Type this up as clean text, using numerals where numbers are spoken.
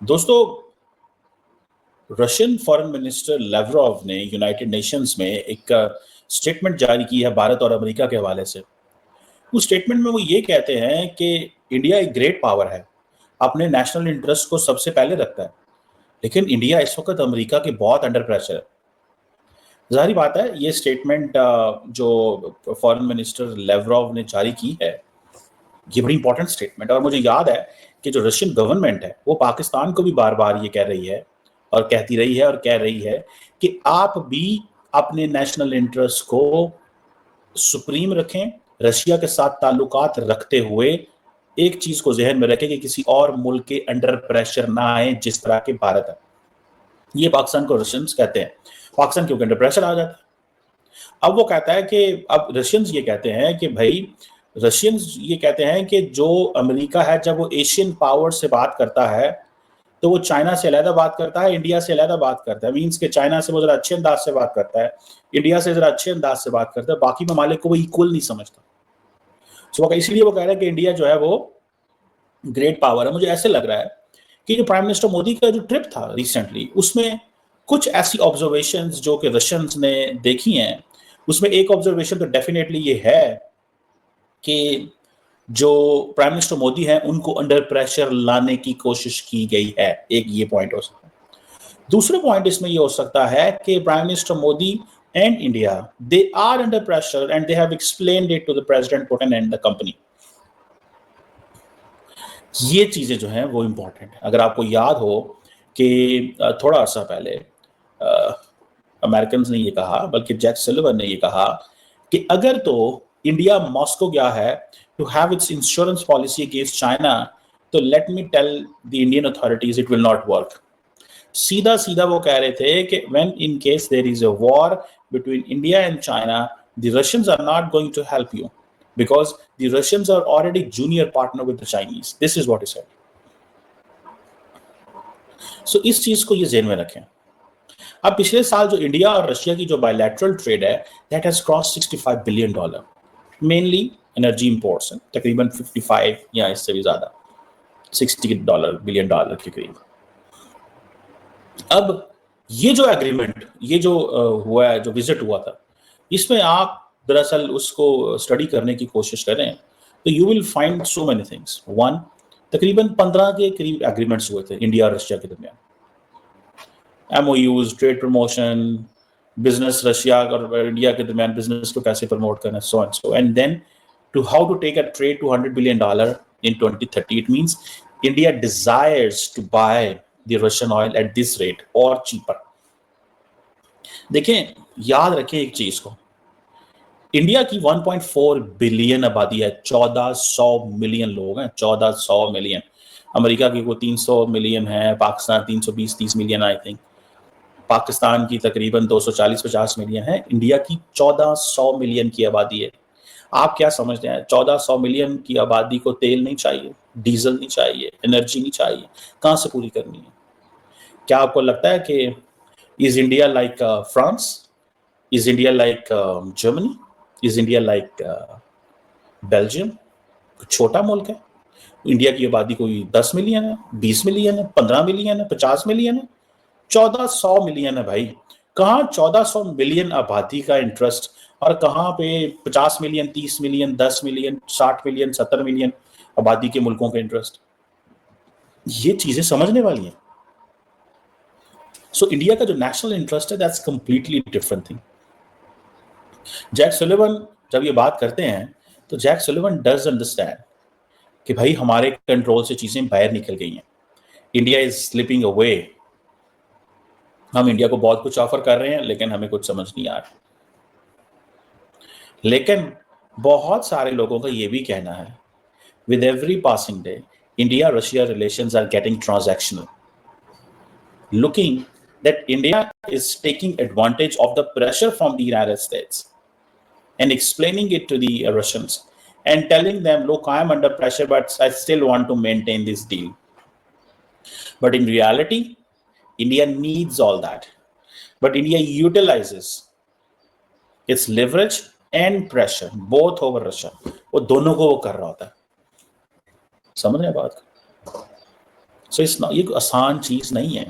दोस्तों, Russian foreign minister Lavrov ने United Nations में एक स्टेटमेंट जारी की है भारत और अमेरिका के हवाले से। उस स्टेटमेंट में वो ये कहते हैं कि इंडिया एक ग्रेट पावर है, अपने नेशनल इंटरेस्ट को सबसे पहले रखता है, लेकिन इंडिया इस वक्त अमेरिका के बहुत अंडर प्रेशर है। जाहिर बात है, ये स्टेटमेंट जो फॉरेन मिनिस्टर लेवरोव ने जारी की है, ये बड़ी इंपॉर्टेंट स्टेटमेंट है। और मुझे याद है कि जो रशियन गवर्नमेंट है वो पाकिस्तान को भी बार बार ये कह रही है और कहती रही है और कह रही है कि आप भी अपने नेशनल इंटरेस्ट को सुप्रीम रखें, रशिया के साथ ताल्लुकात रखते हुए एक चीज को जहन में रखें कि किसी और मुल्क के अंडर प्रेशर ना आए जिस तरह के भारत है। ये पाकिस्तान को रशियंस कहते हैं, पाकिस्तान क्योंकि अंडर प्रेशर आ जाता है। अब वो कहता है कि अब रशियंस ये कहते हैं कि भाई, रशियंस ये कहते हैं कि जो अमेरिका है जब वो एशियन पावर से बात करता है तो वो चाइना से अलहदा बात करता है, इंडिया से अलहदा बात करता है। मीन्स कि चाइना से वो जरा अच्छे अंदाज से बात करता है, इंडिया से जरा अच्छे अंदाज से बात करता है, बाकी ममालिक को वो इक्वल नहीं समझता। सो इसीलिए वो कह रहा है कि इंडिया जो है वो ग्रेट पावर है। मुझे ऐसे लग रहा है कि जो प्राइम मिनिस्टर मोदी का जो ट्रिप था रिसेंटली, उसमें कुछ ऐसी ऑब्जर्वेशंस जो कि रशियंस ने देखी हैं, उसमें एक ऑब्जर्वेशन तो डेफिनेटली ये है कि जो प्राइम मिनिस्टर मोदी हैं उनको अंडर प्रेशर लाने की कोशिश की गई है। एक ये पॉइंट हो सकता है। दूसरा पॉइंट इसमें ये हो सकता है कि prime minister Modi and India, they are under pressure and they have explained it to the president Putin and the company. ये चीजें जो हैं वो इंपॉर्टेंट है। अगर आपको याद हो कि थोड़ा अर्सा पहले अमेरिकन ने ये कहा, बल्कि जैक सलिवन ने ये कहा कि अगर तो इंडिया मॉस्को गया है to have its insurance policy against China, तो let me tell the Indian authorities it will not work. सीधा सीधा वो कह रहे थे कि when in case there is a war between India and China, the Russians are not going to help you because the Russians are already junior partner with the Chinese. This is what he said. So इस चीज को ये ज़हन में रखें। अब पिछले साल जो इंडिया और रशिया की जो बायलैटरल ट्रेड है, that has crossed $65 billion, mainly energy imports हैं, तकरीबन 55 या इससे भी ज्यादा $60 बिलियन के करीब। अब ये जो एग्रीमेंट, ये जो हुआ है, जो विजिट हुआ था, इसमें आप दरअसल उसको स्टडी करने की कोशिश करें तो you will find so many things. One, तकरीबन 15 के करीब एग्रीमेंट्स हुए थे इंडिया और रशिया के दरमियान। MOUs, trade promotion, business Russia और इंडिया के दरमियान बिजनेस को कैसे प्रमोट करना, so and so, and then to how to take a trade to $100 billion in 2030. It means India desires to buy the Russian oil at this rate or cheaper. देखें, याद रखें एक चीज को, इंडिया की 1.4 बिलियन आबादी है, 1400 मिलियन लोग हैं, 1400 मिलियन। अमेरिका की को 300 मिलियन है, Pakistan 320-30 million I think, Pakistan की तकरीबन 240-50 मिलियन है, इंडिया की 1400 मिलियन की आबादी है। आप क्या समझते हैं, 1400 मिलियन की आबादी को तेल नहीं चाहिए, डीजल नहीं चाहिए, एनर्जी नहीं चाहिए, कहां से पूरी करनी है? क्या आपको लगता है कि is India like France, is India like Germany, is India like Belgium? छोटा मुल्क है। इंडिया की आबादी कोई 10 मिलियन है, 20 मिलियन है, 15 मिलियन है, 50 मिलियन है, 1400 मिलियन है भाई। कहां 1400 मिलियन आबादी का इंटरेस्ट और कहां पे 50 million, 30 million, 10 million, 60 million, 70 million आबादी के मुल्कों का इंटरेस्ट? ये चीजें समझने वाली हैं। सो इंडिया का जो नेशनल इंटरेस्ट है, that's completely different thing. Jack Sullivan जब ये बात करते हैं तो जैक सुलिवन डज अंडरस्टैंड कि भाई हमारे कंट्रोल से चीजें बाहर निकल गई हैं, इंडिया इज स्लिपिंग अवे। हम इंडिया को बहुत कुछ ऑफर कर रहे हैं लेकिन हमें कुछ समझ नहीं आ रहा। लेकिन बहुत सारे लोगों का ये भी कहना है, with every passing day, India-Russia relations are getting transactional, looking that India is taking advantage of the pressure from the United States and explaining it to the Russians and telling them, look, I am under pressure, but I still want to maintain this deal. But in reality, India needs all that. But India utilizes its leverage and pressure both over Russia. वो दोनों को वो कर रहा होता है। समझ रहे हैं बात? سو یہ کوئی آسان چیز نہیں ہے.